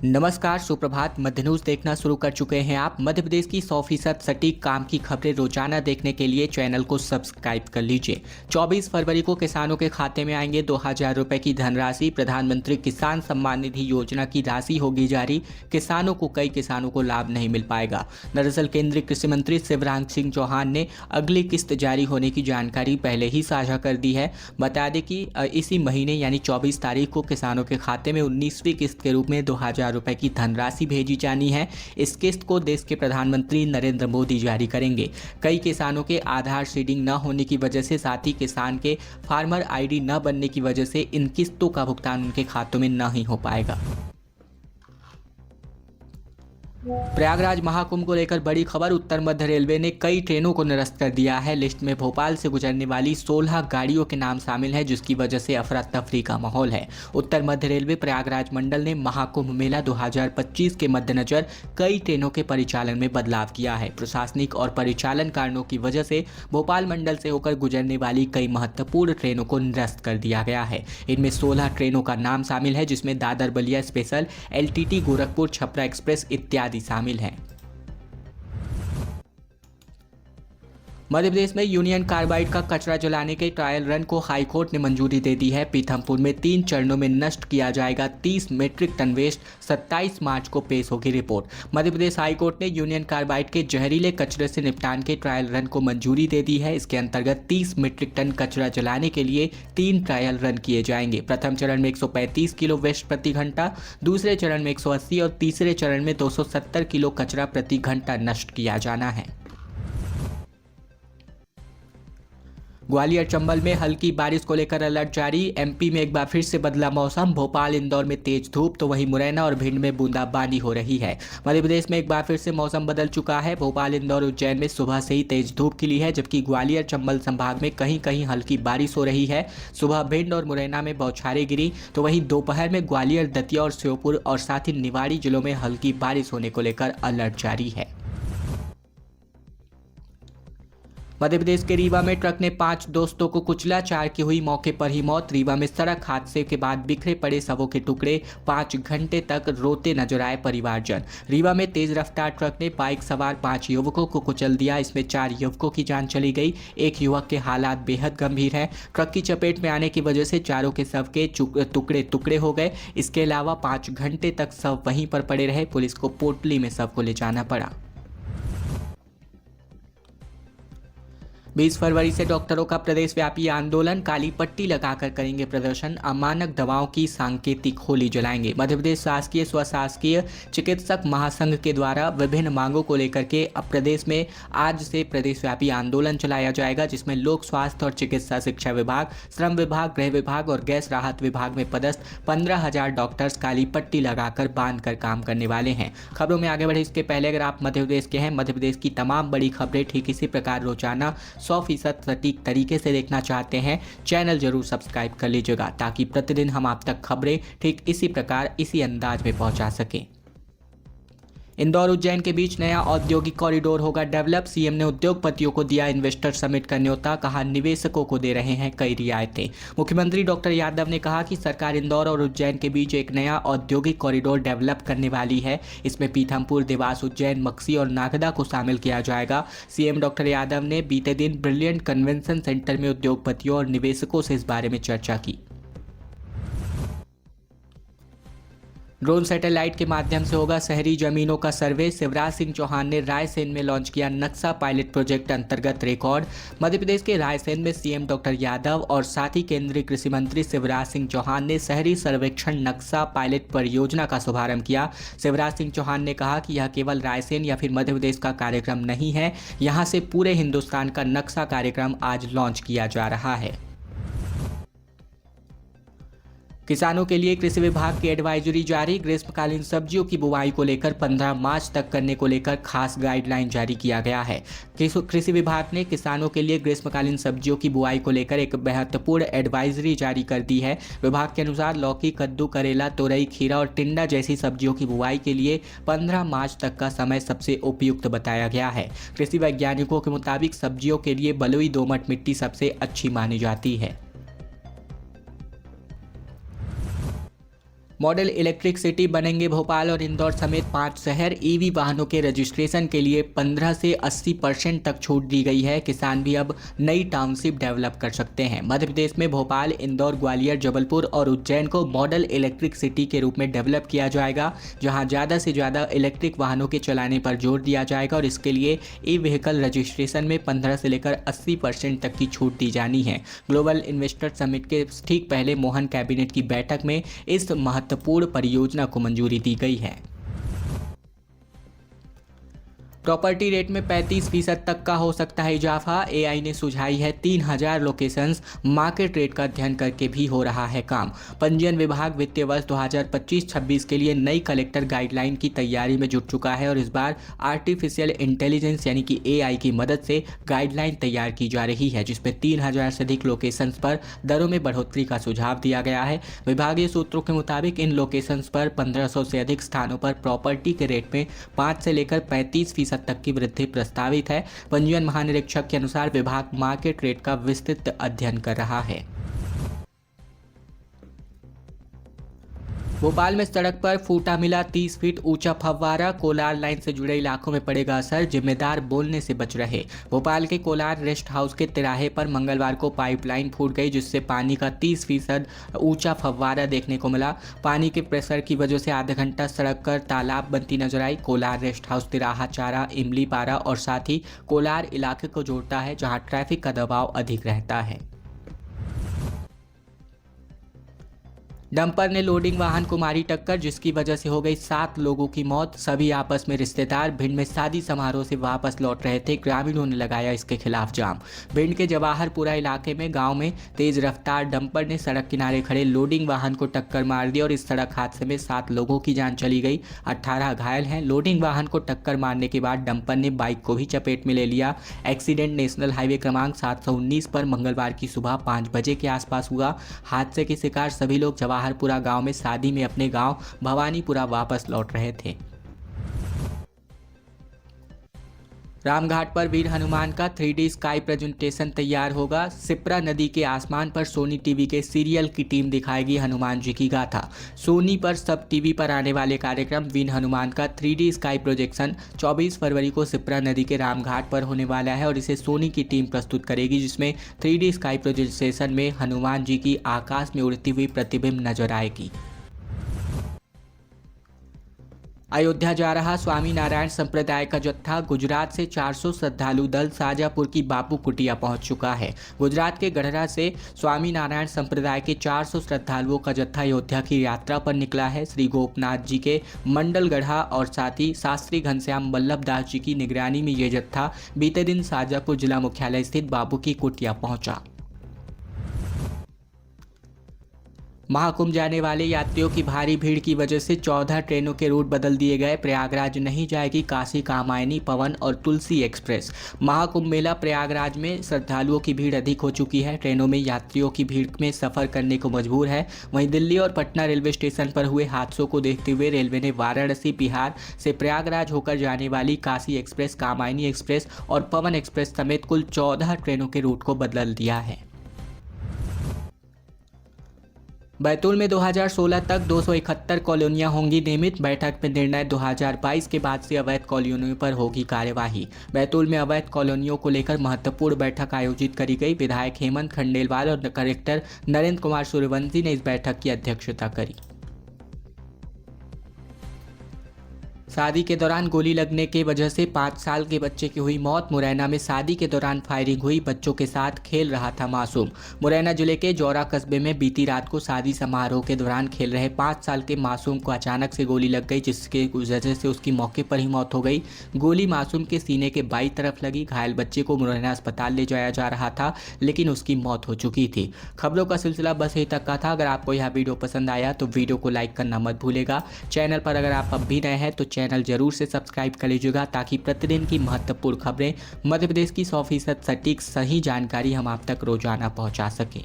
नमस्कार, सुप्रभात। मध्य न्यूज देखना शुरू कर चुके हैं आप। मध्य प्रदेश की 100% सटीक काम की खबरें रोजाना देखने के लिए चैनल को सब्सक्राइब कर लीजिए। 24 फरवरी को किसानों के खाते में आएंगे 2000 रुपए की धनराशि। प्रधानमंत्री किसान सम्मान निधि योजना की राशि होगी जारी। किसानों को कई किसानों को लाभ नहीं मिल पाएगा। दरअसल केंद्रीय कृषि मंत्री शिवराज सिंह चौहान ने अगली किस्त जारी होने की जानकारी पहले ही साझा कर दी है। बता दें कि इसी महीने यानी 24 तारीख को किसानों के खाते में 19वीं किस्त के रूप में 2000 रुपए की धनराशि भेजी जानी है। इस किस्त को देश के प्रधानमंत्री नरेंद्र मोदी जारी करेंगे। कई किसानों के आधार सीडिंग न होने की वजह से, साथ ही किसान के फार्मर आईडी न बनने की वजह से इन किस्तों का भुगतान उनके खातों में नहीं हो पाएगा। प्रयागराज महाकुंभ को लेकर बड़ी खबर। उत्तर मध्य रेलवे ने कई ट्रेनों को निरस्त कर दिया है। लिस्ट में भोपाल से गुजरने वाली 16 गाड़ियों के नाम शामिल हैं, जिसकी वजह से अफरा तफरी का माहौल है। उत्तर मध्य रेलवे प्रयागराज मंडल ने महाकुंभ मेला 2025 के मद्देनजर कई ट्रेनों के परिचालन में बदलाव किया है। प्रशासनिक और परिचालन कारणों की वजह से भोपाल मंडल से होकर गुजरने वाली कई महत्वपूर्ण ट्रेनों को निरस्त कर दिया गया है। इनमें 16 ट्रेनों का नाम शामिल है, जिसमें Dadar Ballia special, LTT Gorakhpur Chhapra express इत्यादि शामिल हैं। मध्य प्रदेश में यूनियन कार्बाइड का कचरा जलाने के ट्रायल रन को हाईकोर्ट ने मंजूरी दे दी है। पीथमपुर में 3 चरणों में नष्ट किया जाएगा 30 मीट्रिक टन वेस्ट। 27 मार्च को पेश होगी रिपोर्ट। मध्य प्रदेश हाईकोर्ट ने यूनियन कार्बाइड के जहरीले कचरे से निपटान के ट्रायल रन को मंजूरी दे दी है। इसके अंतर्गत 30 मीट्रिक टन कचरा जलाने के लिए 3 ट्रायल रन किए जाएंगे। प्रथम चरण में 135 किलो वेस्ट प्रति घंटा, दूसरे चरण में 180 और तीसरे चरण में 270 किलो कचरा प्रति घंटा नष्ट किया जाना है। ग्वालियर चंबल में हल्की बारिश को लेकर अलर्ट जारी। MP में एक बार फिर से बदला मौसम। भोपाल इंदौर में तेज धूप, तो वहीं मुरैना और भिंड में बूंदाबांदी हो रही है। मध्य प्रदेश में एक बार फिर से मौसम बदल चुका है। भोपाल इंदौर उज्जैन में सुबह से ही तेज धूप खिली है, जबकि ग्वालियर चंबल संभाग में कहीं कहीं हल्की बारिश हो रही है। सुबह भिंड और मुरैना में बौछारें गिरी, तो वहीं दोपहर में ग्वालियर, दतिया और श्योपुर और साथ ही निवाड़ी जिलों में हल्की बारिश होने को लेकर अलर्ट जारी है। मध्य प्रदेश के रीवा में ट्रक ने 5 दोस्तों को कुचला, 4 की हुई मौके पर ही मौत। रीवा में सड़क हादसे के बाद बिखरे पड़े शवों के टुकड़े, 5 घंटे तक रोते नजर आए परिवारजन। रीवा में तेज रफ्तार ट्रक ने बाइक सवार 5 युवकों को कुचल दिया। इसमें 4 युवकों की जान चली गई। एक युवक के हालात बेहद गंभीर हैं। ट्रक की चपेट में आने की वजह से चारों के शव के टुकड़े टुकड़े हो गए। इसके अलावा 5 घंटे तक शव वहीं पर पड़े रहे। पुलिस को पोटली में शव को ले जाना पड़ा। 20 फरवरी से डॉक्टरों का प्रदेशव्यापी आंदोलन। काली पट्टी लगाकर करेंगे प्रदर्शन। अमानक दवाओं की सांकेतिक होली जलाएंगे। मध्य प्रदेश शासकीय स्वशासकीय चिकित्सक महासंघ के द्वारा विभिन्न मांगों को लेकर के अब प्रदेश में आज से प्रदेशव्यापी आंदोलन चलाया जाएगा, जिसमें लोक स्वास्थ्य और चिकित्सा शिक्षा विभाग, श्रम विभाग, गृह विभाग और गैस राहत विभाग में पदस्थ 15,000 डॉक्टर्स काली पट्टी लगाकर बांध कर काम करने वाले हैं। खबरों में आगे बढ़े इसके पहले अगर आप मध्य प्रदेश के हैं, मध्य प्रदेश की तमाम बड़ी खबरें ठीक इसी प्रकार रोजाना 100% सटीक तरीके से देखना चाहते हैं, चैनल जरूर सब्सक्राइब कर लीजिएगा, ताकि प्रतिदिन हम आप तक खबरें ठीक इसी प्रकार इसी अंदाज में पहुंचा सकें। इंदौर उज्जैन के बीच नया औद्योगिक कॉरिडोर होगा डेवलप। सीएम ने उद्योगपतियों को दिया इन्वेस्टर समिट का न्योता। कहा निवेशकों को दे रहे हैं कई रियायतें। मुख्यमंत्री डॉक्टर यादव ने कहा कि सरकार इंदौर और उज्जैन के बीच एक नया औद्योगिक कॉरिडोर डेवलप करने वाली है। इसमें पीथमपुर, देवास, उज्जैन, मक्सी और नागदा को शामिल किया जाएगा। सीएम डॉक्टर यादव ने बीते दिन ब्रिलियंट कन्वेंशन सेंटर में उद्योगपतियों और निवेशकों से इस बारे में चर्चा की। ड्रोन सैटेलाइट के माध्यम से होगा शहरी जमीनों का सर्वे। शिवराज सिंह चौहान ने रायसेन में लॉन्च किया नक्शा पायलट प्रोजेक्ट अंतर्गत रिकॉर्ड। मध्य प्रदेश के रायसेन में सीएम डॉक्टर यादव और साथ ही केंद्रीय कृषि मंत्री शिवराज सिंह चौहान ने शहरी सर्वेक्षण नक्शा पायलट परियोजना का शुभारंभ किया। शिवराज सिंह चौहान ने कहा कि यह केवल रायसेन या फिर मध्य प्रदेश का कार्यक्रम नहीं है, यहाँ से पूरे हिंदुस्तान का नक्शा कार्यक्रम आज लॉन्च किया जा रहा है। किसानों के लिए कृषि विभाग की एडवाइजरी जारी। ग्रीष्मकालीन सब्जियों की बुवाई को लेकर 15 मार्च तक करने को लेकर खास गाइडलाइन जारी किया गया है। कृषि विभाग ने किसानों के लिए ग्रीष्मकालीन सब्जियों की बुआई को लेकर एक महत्वपूर्ण एडवाइजरी जारी कर दी है। विभाग के अनुसार लौकी, कद्दू, करेला, तोरई, खीरा और टिंडा जैसी सब्जियों की बुआई के लिए 15 मार्च तक का समय सबसे उपयुक्त बताया गया है। कृषि वैज्ञानिकों के मुताबिक सब्जियों के लिए बलुई दोमट मिट्टी सबसे अच्छी मानी जाती है। मॉडल इलेक्ट्रिक सिटी बनेंगे भोपाल और इंदौर समेत 5 शहर। ईवी वाहनों के रजिस्ट्रेशन के लिए 15 से 80% तक छूट दी गई है। किसान भी अब नई टाउनशिप डेवलप कर सकते हैं। मध्य प्रदेश में भोपाल, इंदौर, ग्वालियर, जबलपुर और उज्जैन को मॉडल इलेक्ट्रिक सिटी के रूप में डेवलप किया जाएगा, जहां ज़्यादा से ज़्यादा इलेक्ट्रिक वाहनों के चलाने पर जोर दिया जाएगा और इसके लिए ई व्हीकल रजिस्ट्रेशन में 15 से लेकर 80% तक की छूट दी जानी है। ग्लोबल इन्वेस्टर समिट के ठीक पहले मोहन कैबिनेट की बैठक में इस महत्वपूर्ण परियोजना को मंजूरी दी गई है। प्रॉपर्टी रेट में 35% तक का हो सकता है इजाफा। एआई ने सुझाई है 3000 लोकेशंस। मार्केट रेट का अध्ययन करके भी हो रहा है काम। पंजीयन विभाग वित्तीय वर्ष 2025-26 के लिए नई कलेक्टर गाइडलाइन की तैयारी में जुट चुका है और इस बार आर्टिफिशियल इंटेलिजेंस यानी कि एआई की मदद से गाइडलाइन तैयार की जा रही है, जिसमें 3000 से अधिक लोकेशंस पर दरों में बढ़ोतरी का सुझाव दिया गया है। विभागीय सूत्रों के मुताबिक इन लोकेशंस पर 1500 से अधिक स्थानों पर प्रॉपर्टी के रेट में 5 से लेकर 35% तक की वृद्धि प्रस्तावित है। पंजीयन महानिरीक्षक के अनुसार विभाग मार्केट रेट का विस्तृत अध्ययन कर रहा है। भोपाल में सड़क पर फूटा मिला 30 फीट ऊंचा फव्वारा। कोलार लाइन से जुड़े इलाकों में पड़ेगा असर, जिम्मेदार बोलने से बच रहे। भोपाल के कोलार रेस्ट हाउस के तिराहे पर मंगलवार को पाइपलाइन फूट गई, जिससे पानी का 30% ऊंचा फव्वारा देखने को मिला। पानी के प्रेशर की वजह से आधा घंटा सड़क कर तालाब बनती नजर आई। कोलार रेस्ट हाउस तिराहा, चारा, इमली पारा और साथ ही कोलार इलाके को जोड़ता है, जहाँ ट्रैफिक का दबाव अधिक रहता है। डंपर ने लोडिंग वाहन को मारी टक्कर, जिसकी वजह से हो गई 7 लोगों की मौत। सभी आपस में रिश्तेदार भिंड में शादी समारोह से वापस लौट रहे थे। ग्रामीणों ने लगाया इसके खिलाफ जाम। भिंड के जवाहरपुरा इलाके में गांव में तेज रफ्तार डंपर ने सड़क किनारे खड़े लोडिंग वाहन को टक्कर मार दी और इस सड़क हादसे में 7 लोगों की जान चली गई, 18 घायल हैं। लोडिंग वाहन को टक्कर मारने के बाद डंपर ने बाइक को भी चपेट में ले लिया। एक्सीडेंट नेशनल हाईवे क्रमांक 719 पर मंगलवार की सुबह 5 बजे के आसपास हुआ। हादसे के शिकार सभी लोग जवाहरपुरा गांव में शादी में अपने गांव भवानीपुरा वापस लौट रहे थे। रामघाट पर वीर हनुमान का 3D स्काई प्रेजेंटेशन तैयार होगा। सिप्रा नदी के आसमान पर सोनी टीवी के सीरियल की टीम दिखाएगी हनुमान जी की गाथा। सोनी पर सब टीवी पर आने वाले कार्यक्रम वीर हनुमान का 3D स्काई प्रोजेक्शन 24 फरवरी को सिप्रा नदी के रामघाट पर होने वाला है और इसे सोनी की टीम प्रस्तुत करेगी, जिसमें 3D स्काई प्रोजेक्शन में हनुमान जी की आकाश में उड़ती हुई प्रतिबिंब नजर आएगी। अयोध्या जा रहा स्वामी नारायण संप्रदाय का जत्था। गुजरात से 400 श्रद्धालु दल शाजापुर की बापू कुटिया पहुंच चुका है। गुजरात के गढ़ड़ा से स्वामी नारायण संप्रदाय के 400 श्रद्धालुओं का जत्था अयोध्या की यात्रा पर निकला है। श्री गोपनाथ जी के मंडल गढ़ा और साथ ही शास्त्री घनश्याम वल्लभ दास जी की निगरानी में ये जत्था बीते दिन शाजापुर जिला मुख्यालय स्थित बापू की कुटिया पहुंचा। महाकुंभ जाने वाले यात्रियों की भारी भीड़ की वजह से 14 ट्रेनों के रूट बदल दिए गए। प्रयागराज नहीं जाएगी काशी कामायनी, पवन और तुलसी एक्सप्रेस। महाकुंभ मेला प्रयागराज में श्रद्धालुओं की भीड़ अधिक हो चुकी है। ट्रेनों में यात्रियों की भीड़ में सफर करने को मजबूर है। वहीं दिल्ली और पटना रेलवे स्टेशन पर हुए हादसों को देखते हुए रेलवे ने वाराणसी, बिहार से प्रयागराज होकर जाने वाली काशी एक्सप्रेस, कामायनी एक्सप्रेस और पवन एक्सप्रेस समेत कुल 14 ट्रेनों के रूट को बदल दिया है। बैतूल में 2016 तक 271 कॉलोनियां होंगी नियमित। बैठक में निर्णय 2022 के बाद से अवैध कॉलोनियों पर होगी कार्यवाही। बैतूल में अवैध कॉलोनियों को लेकर महत्वपूर्ण बैठक आयोजित करी गई। विधायक हेमंत खंडेलवाल और कलेक्टर नरेंद्र कुमार सूर्यवंशी ने इस बैठक की अध्यक्षता करी। शादी के दौरान गोली लगने की वजह से 5 साल के बच्चे की हुई मौत। मुरैना में शादी के दौरान फायरिंग हुई, बच्चों के साथ खेल रहा था मासूम। मुरैना जिले के जौरा कस्बे में बीती रात को शादी समारोह के दौरान खेल रहे 5 साल के मासूम को अचानक से गोली लग गई, जिसके वजह से उसकी मौके पर ही मौत हो गई। गोली मासूम के सीने के बाईं तरफ लगी। घायल बच्चे को मुरैना अस्पताल ले जाया जा रहा था, लेकिन उसकी मौत हो चुकी थी। खबरों का सिलसिला बस यहीं तक का था। अगर आपको यह वीडियो पसंद आया तो वीडियो को लाइक करना मत भूलेगा। चैनल पर अगर आप अब भी नए हैं तो चैनल जरूर से सब्सक्राइब कर लीजिएगा, ताकि प्रतिदिन की महत्वपूर्ण खबरें, मध्य प्रदेश की 100% सटीक सही जानकारी हम आप तक रोजाना पहुंचा सकें।